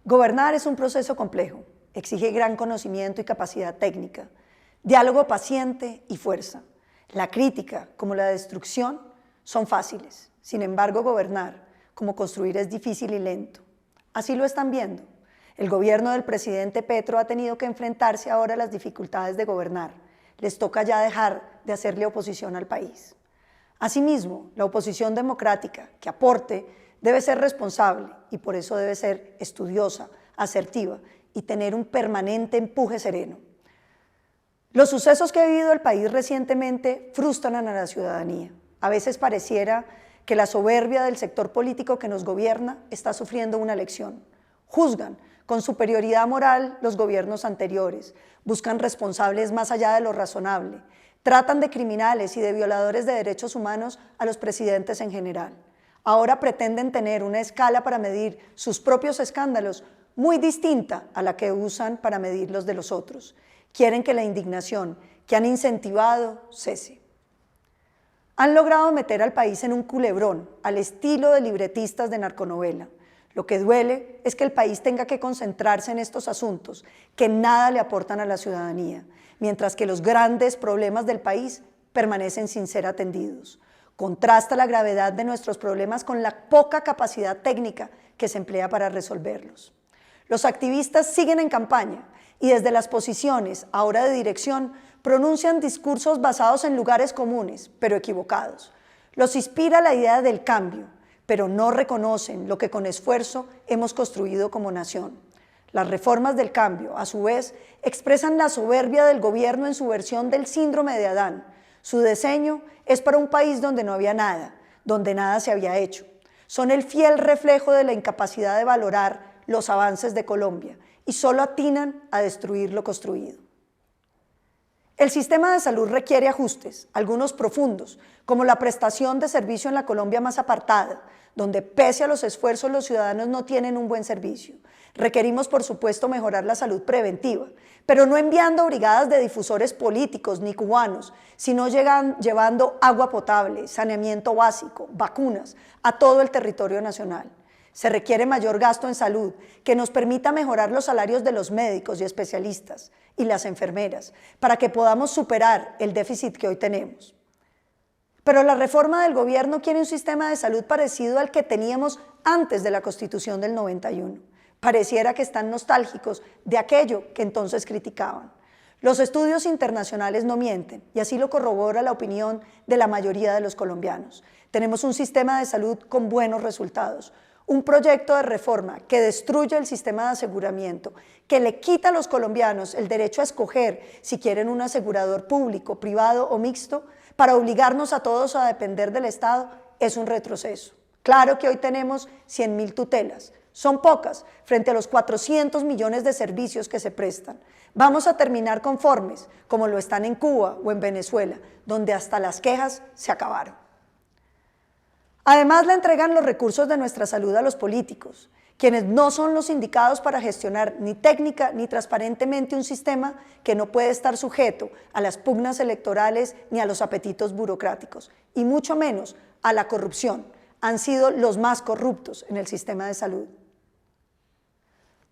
Gobernar es un proceso complejo, exige gran conocimiento y capacidad técnica, diálogo paciente y fuerza. La crítica, como la destrucción, son fáciles. Sin embargo, gobernar, como construir, es difícil y lento. Así lo están viendo. El gobierno del presidente Petro ha tenido que enfrentarse ahora a las dificultades de gobernar. Les toca ya dejar de hacerle oposición al país. Asimismo, la oposición democrática que aporte debe ser responsable y por eso debe ser estudiosa, asertiva y tener un permanente empuje sereno. Los sucesos que ha vivido el país recientemente frustran a la ciudadanía. A veces pareciera que la soberbia del sector político que nos gobierna está sufriendo una lección. Juzgan con superioridad moral los gobiernos anteriores, buscan responsables más allá de lo razonable, tratan de criminales y de violadores de derechos humanos a los presidentes en general. Ahora pretenden tener una escala para medir sus propios escándalos muy distinta a la que usan para medir los de los otros. Quieren que la indignación que han incentivado cese. Han logrado meter al país en un culebrón, al estilo de libretistas de narconovela. Lo que duele es que el país tenga que concentrarse en estos asuntos que nada le aportan a la ciudadanía, mientras que los grandes problemas del país permanecen sin ser atendidos. Contrasta la gravedad de nuestros problemas con la poca capacidad técnica que se emplea para resolverlos. Los activistas siguen en campaña y desde las posiciones, ahora de dirección, pronuncian discursos basados en lugares comunes, pero equivocados. Los inspira la idea del cambio, pero no reconocen lo que con esfuerzo hemos construido como nación. Las reformas del cambio, a su vez, expresan la soberbia del gobierno en su versión del síndrome de Adán. Su diseño es para un país donde no había nada, donde nada se había hecho. Son el fiel reflejo de la incapacidad de valorar los avances de Colombia y solo atinan a destruir lo construido. El sistema de salud requiere ajustes, algunos profundos, como la prestación de servicio en la Colombia más apartada, donde pese a los esfuerzos los ciudadanos no tienen un buen servicio. Requerimos, por supuesto, mejorar la salud preventiva, pero no enviando brigadas de difusores políticos ni cubanos, sino llevando agua potable, saneamiento básico, vacunas a todo el territorio nacional. Se requiere mayor gasto en salud que nos permita mejorar los salarios de los médicos y especialistas y las enfermeras para que podamos superar el déficit que hoy tenemos. Pero la reforma del gobierno quiere un sistema de salud parecido al que teníamos antes de la Constitución del 91. Pareciera que están nostálgicos de aquello que entonces criticaban. Los estudios internacionales no mienten y así lo corrobora la opinión de la mayoría de los colombianos. Tenemos un sistema de salud con buenos resultados. Un proyecto de reforma que destruye el sistema de aseguramiento, que le quita a los colombianos el derecho a escoger si quieren un asegurador público, privado o mixto, para obligarnos a todos a depender del Estado, es un retroceso. Claro que hoy tenemos 100.000 tutelas, son pocas frente a los 400 millones de servicios que se prestan. Vamos a terminar conformes, como lo están en Cuba o en Venezuela, donde hasta las quejas se acabaron. Además, le entregan los recursos de nuestra salud a los políticos, quienes no son los indicados para gestionar ni técnica ni transparentemente un sistema que no puede estar sujeto a las pugnas electorales ni a los apetitos burocráticos, y mucho menos a la corrupción. Han sido los más corruptos en el sistema de salud.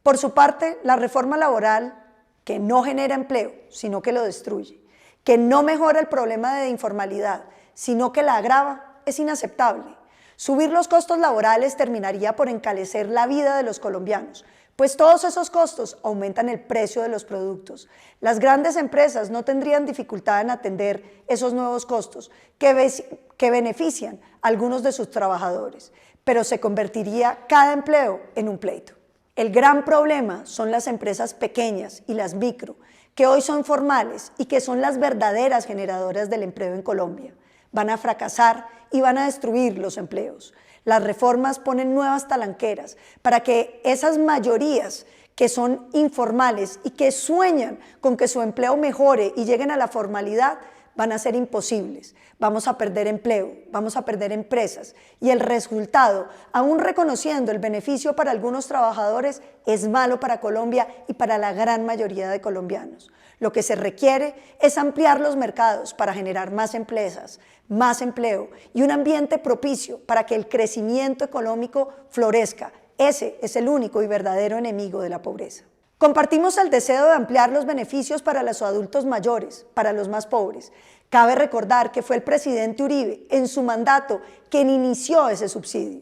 Por su parte, la reforma laboral, que no genera empleo, sino que lo destruye, que no mejora el problema de informalidad, sino que la agrava, es inaceptable. Subir los costos laborales terminaría por encarecer la vida de los colombianos, pues todos esos costos aumentan el precio de los productos. Las grandes empresas no tendrían dificultad en atender esos nuevos costos que benefician a algunos de sus trabajadores, pero se convertiría cada empleo en un pleito. El gran problema son las empresas pequeñas y las micro, que hoy son formales y que son las verdaderas generadoras del empleo en Colombia. Van a fracasar y van a destruir los empleos. Las reformas ponen nuevas talanqueras para que esas mayorías que son informales y que sueñan con que su empleo mejore y lleguen a la formalidad, van a ser imposibles. Vamos a perder empleo, vamos a perder empresas y el resultado, aún reconociendo el beneficio para algunos trabajadores, es malo para Colombia y para la gran mayoría de colombianos. Lo que se requiere es ampliar los mercados para generar más empresas, más empleo y un ambiente propicio para que el crecimiento económico florezca Ese es el único y verdadero enemigo de la pobreza. Compartimos el deseo de ampliar los beneficios para los adultos mayores, para los más pobres. Cabe recordar que fue el presidente Uribe, en su mandato, quien inició ese subsidio.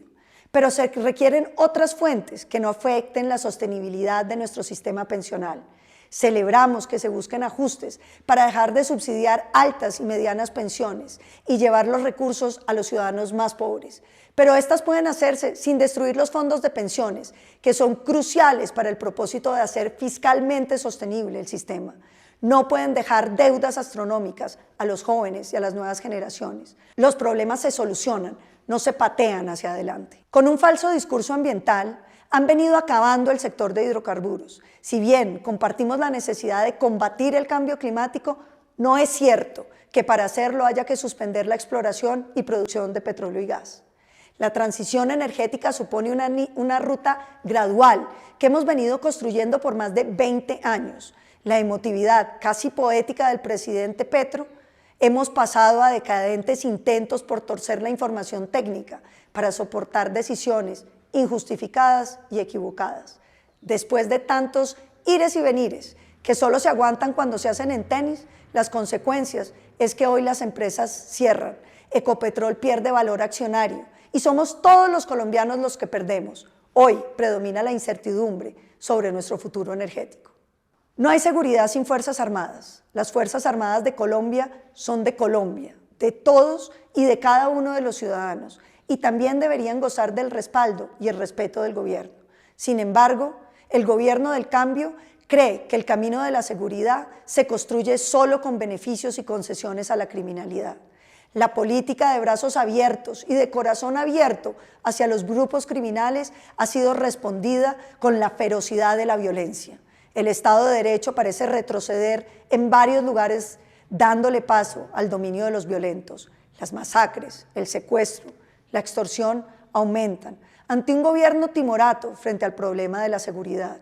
Pero se requieren otras fuentes que no afecten la sostenibilidad de nuestro sistema pensional. Celebramos que se busquen ajustes para dejar de subsidiar altas y medianas pensiones y llevar los recursos a los ciudadanos más pobres. Pero estas pueden hacerse sin destruir los fondos de pensiones, que son cruciales para el propósito de hacer fiscalmente sostenible el sistema. No pueden dejar deudas astronómicas a los jóvenes y a las nuevas generaciones. Los problemas se solucionan, no se patean hacia adelante. Con un falso discurso ambiental, han venido acabando el sector de hidrocarburos. Si bien compartimos la necesidad de combatir el cambio climático, no es cierto que para hacerlo haya que suspender la exploración y producción de petróleo y gas. La transición energética supone una ruta gradual que hemos venido construyendo por más de 20 años. La emotividad casi poética del presidente Petro, hemos pasado a decadentes intentos por torcer la información técnica para soportar decisiones injustificadas y equivocadas. Después de tantos ires y venires que solo se aguantan cuando se hacen en tenis, las consecuencias es que hoy las empresas cierran, Ecopetrol pierde valor accionario y somos todos los colombianos los que perdemos. Hoy predomina la incertidumbre sobre nuestro futuro energético. No hay seguridad sin Fuerzas Armadas. Las Fuerzas Armadas de Colombia son de Colombia, de todos y de cada uno de los ciudadanos, y también deberían gozar del respaldo y el respeto del gobierno. Sin embargo, el gobierno del cambio cree que el camino de la seguridad se construye solo con beneficios y concesiones a la criminalidad. La política de brazos abiertos y de corazón abierto hacia los grupos criminales ha sido respondida con la ferocidad de la violencia. El Estado de Derecho parece retroceder en varios lugares, dándole paso al dominio de los violentos. Las masacres, el secuestro, la extorsión aumentan ante un gobierno timorato frente al problema de la seguridad.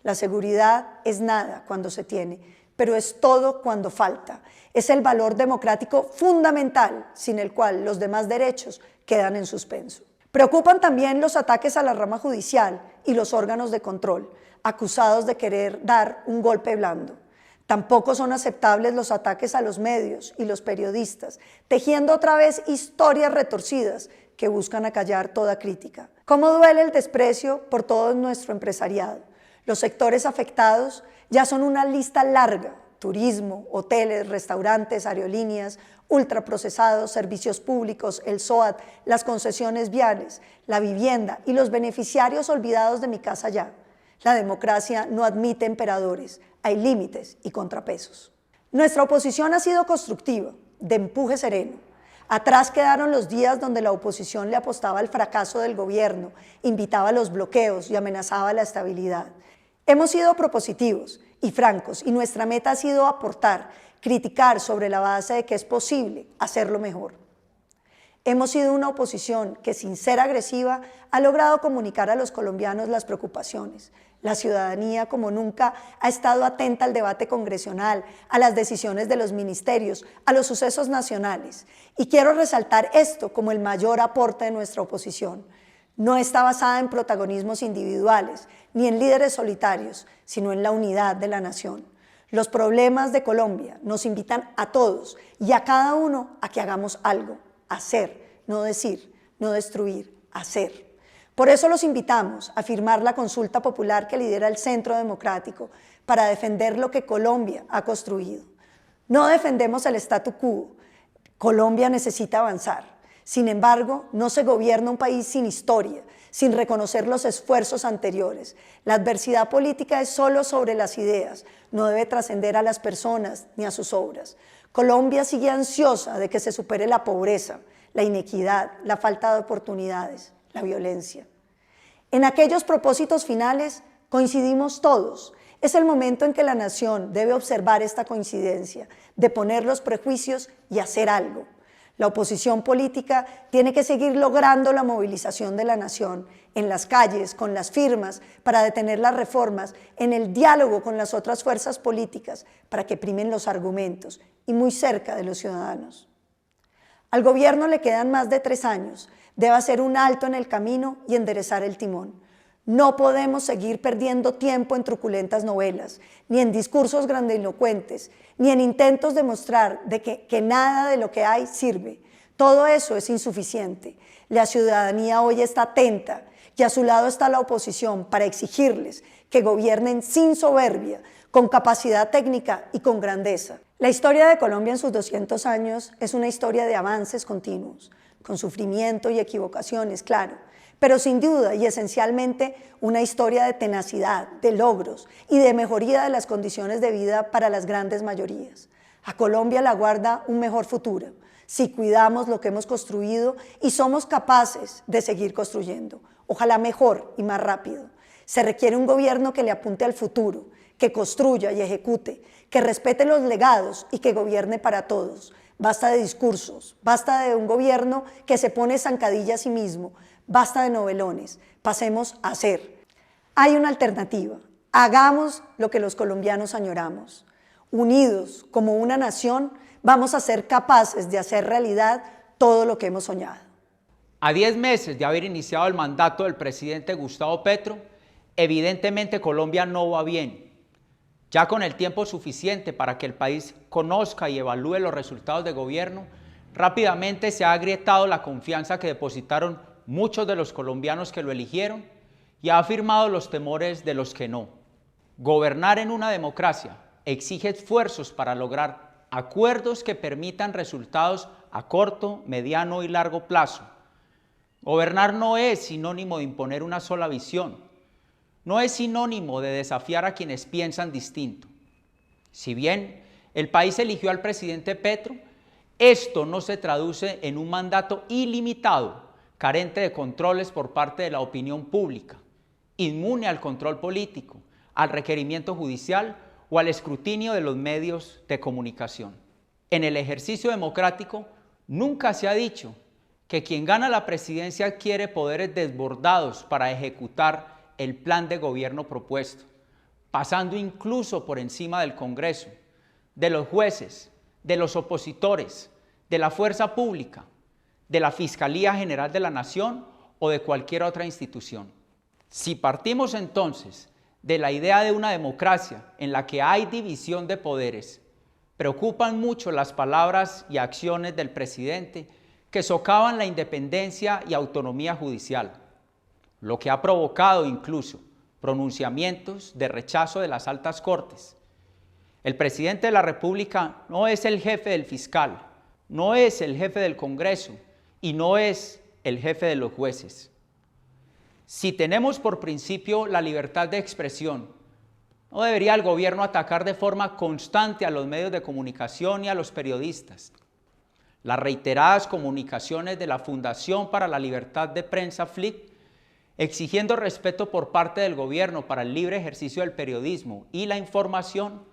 La seguridad es nada cuando se tiene, pero es todo cuando falta. Es el valor democrático fundamental sin el cual los demás derechos quedan en suspenso. Preocupan también los ataques a la rama judicial y los órganos de control, acusados de querer dar un golpe blando. Tampoco son aceptables los ataques a los medios y los periodistas, tejiendo otra vez historias retorcidas que buscan acallar toda crítica. ¿Cómo duele el desprecio por todo nuestro empresariado? Los sectores afectados ya son una lista larga: turismo, hoteles, restaurantes, aerolíneas, ultraprocesados, servicios públicos, el SOAT, las concesiones viales, la vivienda y los beneficiarios olvidados de Mi Casa Ya. La democracia no admite emperadores, hay límites y contrapesos. Nuestra oposición ha sido constructiva, de empuje sereno. Atrás quedaron los días donde la oposición le apostaba al fracaso del gobierno, invitaba a los bloqueos y amenazaba la estabilidad. Hemos sido propositivos y francos y nuestra meta ha sido aportar, criticar sobre la base de que es posible hacerlo mejor. Hemos sido una oposición que, sin ser agresiva, ha logrado comunicar a los colombianos las preocupaciones. La ciudadanía, como nunca, ha estado atenta al debate congresional, a las decisiones de los ministerios, a los sucesos nacionales. Y quiero resaltar esto como el mayor aporte de nuestra oposición. No está basada en protagonismos individuales, ni en líderes solitarios, sino en la unidad de la nación. Los problemas de Colombia nos invitan a todos y a cada uno a que hagamos algo. Hacer, no decir, no destruir, hacer. Por eso los invitamos a firmar la consulta popular que lidera el Centro Democrático para defender lo que Colombia ha construido. No defendemos el statu quo. Colombia necesita avanzar. Sin embargo, no se gobierna un país sin historia, sin reconocer los esfuerzos anteriores. La adversidad política es solo sobre las ideas, no debe trascender a las personas ni a sus obras. Colombia sigue ansiosa de que se supere la pobreza, la inequidad, la falta de oportunidades, la violencia. En aquellos propósitos finales coincidimos todos. Es el momento en que la nación debe observar esta coincidencia, de poner los prejuicios y hacer algo. La oposición política tiene que seguir logrando la movilización de la nación en las calles, con las firmas, para detener las reformas, en el diálogo con las otras fuerzas políticas, para que primen los argumentos y muy cerca de los ciudadanos. Al gobierno le quedan más de 3 años, debe hacer un alto en el camino y enderezar el timón. No podemos seguir perdiendo tiempo en truculentas novelas, ni en discursos grandilocuentes, ni en intentos de mostrar que nada de lo que hay sirve. Todo eso es insuficiente. La ciudadanía hoy está atenta y a su lado está la oposición para exigirles que gobiernen sin soberbia, con capacidad técnica y con grandeza. La historia de Colombia en sus 200 años es una historia de avances continuos, con sufrimiento y equivocaciones, claro, pero sin duda y esencialmente una historia de tenacidad, de logros y de mejoría de las condiciones de vida para las grandes mayorías. A Colombia la aguarda un mejor futuro, si cuidamos lo que hemos construido y somos capaces de seguir construyendo, ojalá mejor y más rápido. Se requiere un gobierno que le apunte al futuro, que construya y ejecute, que respete los legados y que gobierne para todos. Basta de discursos, basta de un gobierno que se pone zancadilla a sí mismo, basta de novelones, pasemos a hacer. Hay una alternativa, hagamos lo que los colombianos añoramos. Unidos como una nación, vamos a ser capaces de hacer realidad todo lo que hemos soñado. A 10 meses de haber iniciado el mandato del presidente Gustavo Petro, evidentemente Colombia no va bien. Ya con el tiempo suficiente para que el país conozca y evalúe los resultados de gobierno, rápidamente se ha agrietado la confianza que depositaron muchos de los colombianos que lo eligieron y ha afirmado los temores de los que no. Gobernar en una democracia exige esfuerzos para lograr acuerdos que permitan resultados a corto, mediano y largo plazo. Gobernar no es sinónimo de imponer una sola visión, no es sinónimo de desafiar a quienes piensan distinto. Si bien el país eligió al presidente Petro, esto no se traduce en un mandato ilimitado, carente de controles por parte de la opinión pública, inmune al control político, al requerimiento judicial o al escrutinio de los medios de comunicación. En el ejercicio democrático nunca se ha dicho que quien gana la presidencia adquiere poderes desbordados para ejecutar el plan de gobierno propuesto, pasando incluso por encima del Congreso, de los jueces, de los opositores, de la fuerza pública, de la Fiscalía General de la Nación o de cualquier otra institución. Si partimos entonces de la idea de una democracia en la que hay división de poderes, preocupan mucho las palabras y acciones del presidente que socavan la independencia y autonomía judicial, lo que ha provocado incluso pronunciamientos de rechazo de las altas cortes. El presidente de la República no es el jefe del fiscal, no es el jefe del Congreso y no es el jefe de los jueces. Si tenemos por principio la libertad de expresión, no debería el gobierno atacar de forma constante a los medios de comunicación y a los periodistas. Las reiteradas comunicaciones de la Fundación para la Libertad de Prensa, FLIP, exigiendo respeto por parte del gobierno para el libre ejercicio del periodismo y la información,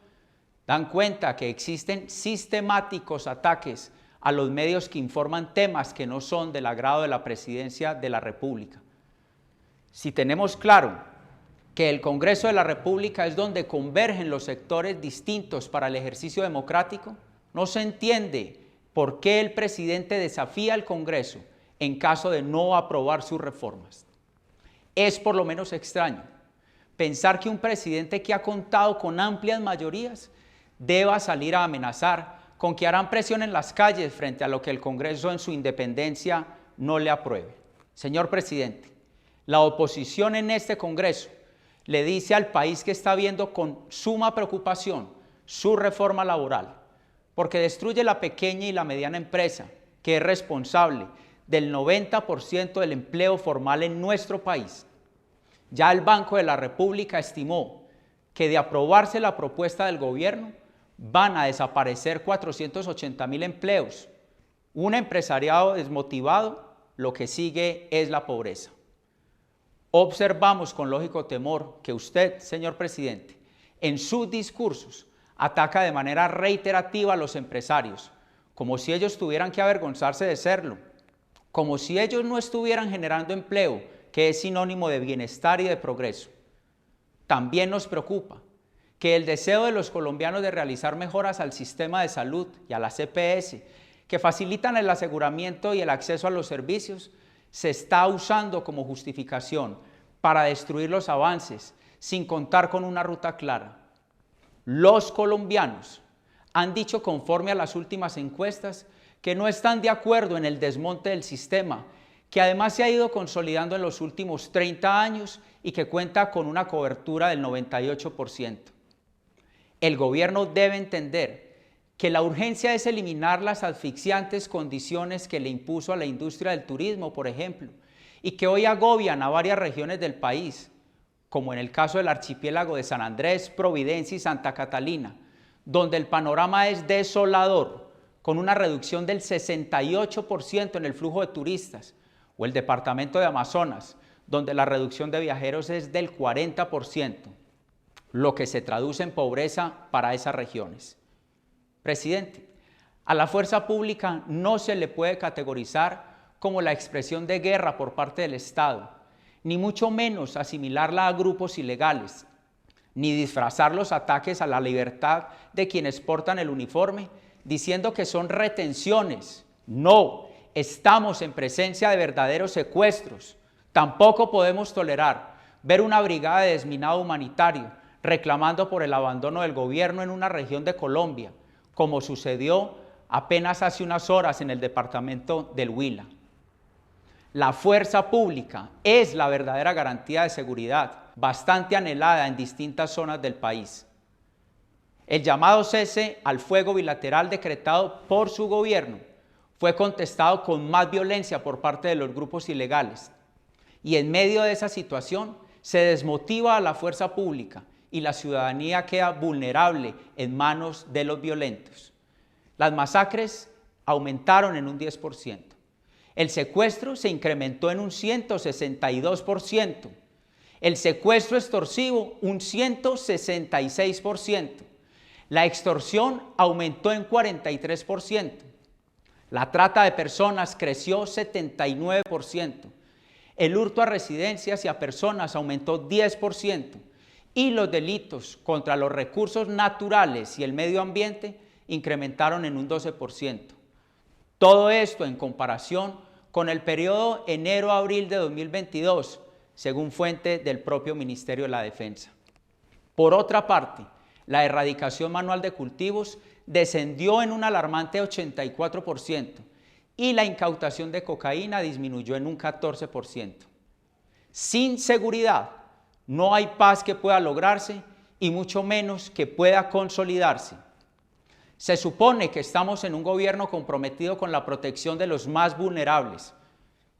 dan cuenta que existen sistemáticos ataques a los medios que informan temas que no son del agrado de la Presidencia de la República. Si tenemos claro que el Congreso de la República es donde convergen los sectores distintos para el ejercicio democrático, no se entiende por qué el presidente desafía al Congreso en caso de no aprobar sus reformas. Es por lo menos extraño pensar que un presidente que ha contado con amplias mayorías deba salir a amenazar con que harán presión en las calles frente a lo que el Congreso en su independencia no le apruebe. Señor presidente, la oposición en este Congreso le dice al país que está viendo con suma preocupación su reforma laboral, porque destruye la pequeña y la mediana empresa, que es responsable del 90% del empleo formal en nuestro país. Ya el Banco de la República estimó que de aprobarse la propuesta del gobierno, van a desaparecer 480.000 empleos. Un empresariado desmotivado, lo que sigue es la pobreza. Observamos con lógico temor que usted, señor presidente, en sus discursos ataca de manera reiterativa a los empresarios, como si ellos tuvieran que avergonzarse de serlo, como si ellos no estuvieran generando empleo, que es sinónimo de bienestar y de progreso. También nos preocupa que el deseo de los colombianos de realizar mejoras al sistema de salud y a las EPS, que facilitan el aseguramiento y el acceso a los servicios, se está usando como justificación para destruir los avances sin contar con una ruta clara. Los colombianos han dicho conforme a las últimas encuestas que no están de acuerdo en el desmonte del sistema, que además se ha ido consolidando en los últimos 30 años y que cuenta con una cobertura del 98%. El gobierno debe entender que la urgencia es eliminar las asfixiantes condiciones que le impuso a la industria del turismo, por ejemplo, y que hoy agobian a varias regiones del país, como en el caso del archipiélago de San Andrés, Providencia y Santa Catalina, donde el panorama es desolador, con una reducción del 68% en el flujo de turistas, o el departamento de Amazonas, donde la reducción de viajeros es del 40%, lo que se traduce en pobreza para esas regiones. Presidente, a la fuerza pública no se le puede categorizar como la expresión de guerra por parte del Estado, ni mucho menos asimilarla a grupos ilegales, ni disfrazar los ataques a la libertad de quienes portan el uniforme diciendo que son retenciones. No, estamos en presencia de verdaderos secuestros. Tampoco podemos tolerar ver una brigada de desminado humanitario reclamando por el abandono del gobierno en una región de Colombia, como sucedió apenas hace unas horas en el departamento del Huila. La fuerza pública es la verdadera garantía de seguridad, bastante anhelada en distintas zonas del país. El llamado cese al fuego bilateral decretado por su gobierno fue contestado con más violencia por parte de los grupos ilegales. Y en medio de esa situación se desmotiva a la fuerza pública y la ciudadanía queda vulnerable en manos de los violentos. Las masacres aumentaron en un 10%. El secuestro se incrementó en un 162%. El secuestro extorsivo un 166%. La extorsión aumentó en 43%. La trata de personas creció 79%. El hurto a residencias y a personas aumentó 10%. Y los delitos contra los recursos naturales y el medio ambiente incrementaron en un 12%. Todo esto en comparación con el periodo enero-abril de 2022, según fuente del propio Ministerio de la Defensa. Por otra parte, la erradicación manual de cultivos descendió en un alarmante 84% y la incautación de cocaína disminuyó en un 14%. Sin seguridad, no hay paz que pueda lograrse y mucho menos que pueda consolidarse. Se supone que estamos en un gobierno comprometido con la protección de los más vulnerables,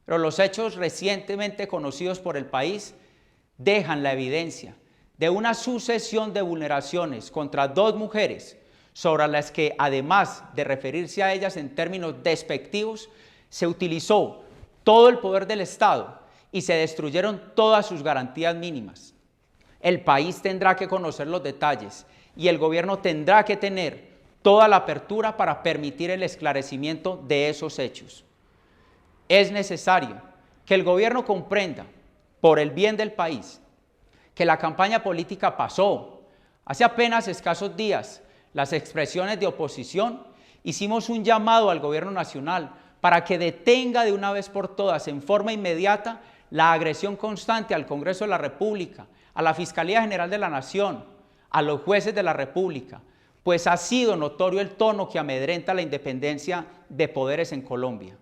pero los hechos recientemente conocidos por el país dejan la evidencia de una sucesión de vulneraciones contra dos mujeres sobre las que, además de referirse a ellas en términos despectivos, se utilizó todo el poder del Estado y se destruyeron todas sus garantías mínimas. El país tendrá que conocer los detalles y el gobierno tendrá que tener toda la apertura para permitir el esclarecimiento de esos hechos. Es necesario que el gobierno comprenda, por el bien del país, que la campaña política pasó. Hace apenas escasos días, las expresiones de oposición hicimos un llamado al gobierno nacional para que detenga de una vez por todas, en forma inmediata, la agresión constante al Congreso de la República, a la Fiscalía General de la Nación, a los jueces de la República, pues ha sido notorio el tono que amedrenta la independencia de poderes en Colombia.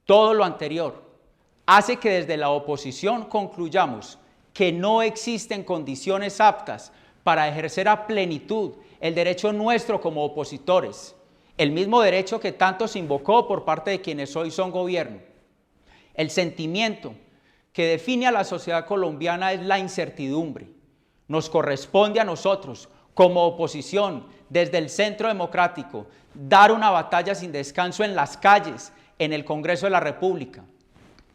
Todo lo anterior hace que desde la oposición concluyamos que no existen condiciones aptas para ejercer a plenitud el derecho nuestro como opositores, el mismo derecho que tanto se invocó por parte de quienes hoy son gobierno. El sentimiento que define a la sociedad colombiana es la incertidumbre. Nos corresponde a nosotros, como oposición, desde el Centro Democrático, dar una batalla sin descanso en las calles, en el Congreso de la República.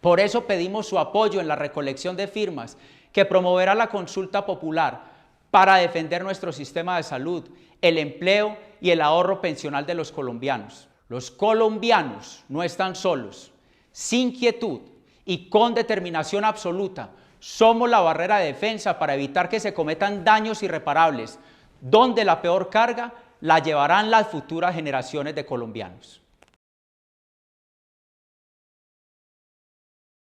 Por eso pedimos su apoyo en la recolección de firmas que promoverá la consulta popular para defender nuestro sistema de salud, el empleo y el ahorro pensional de los colombianos. Los colombianos no están solos. Sin quietud y con determinación absoluta, somos la barrera de defensa para evitar que se cometan daños irreparables, donde la peor carga la llevarán las futuras generaciones de colombianos.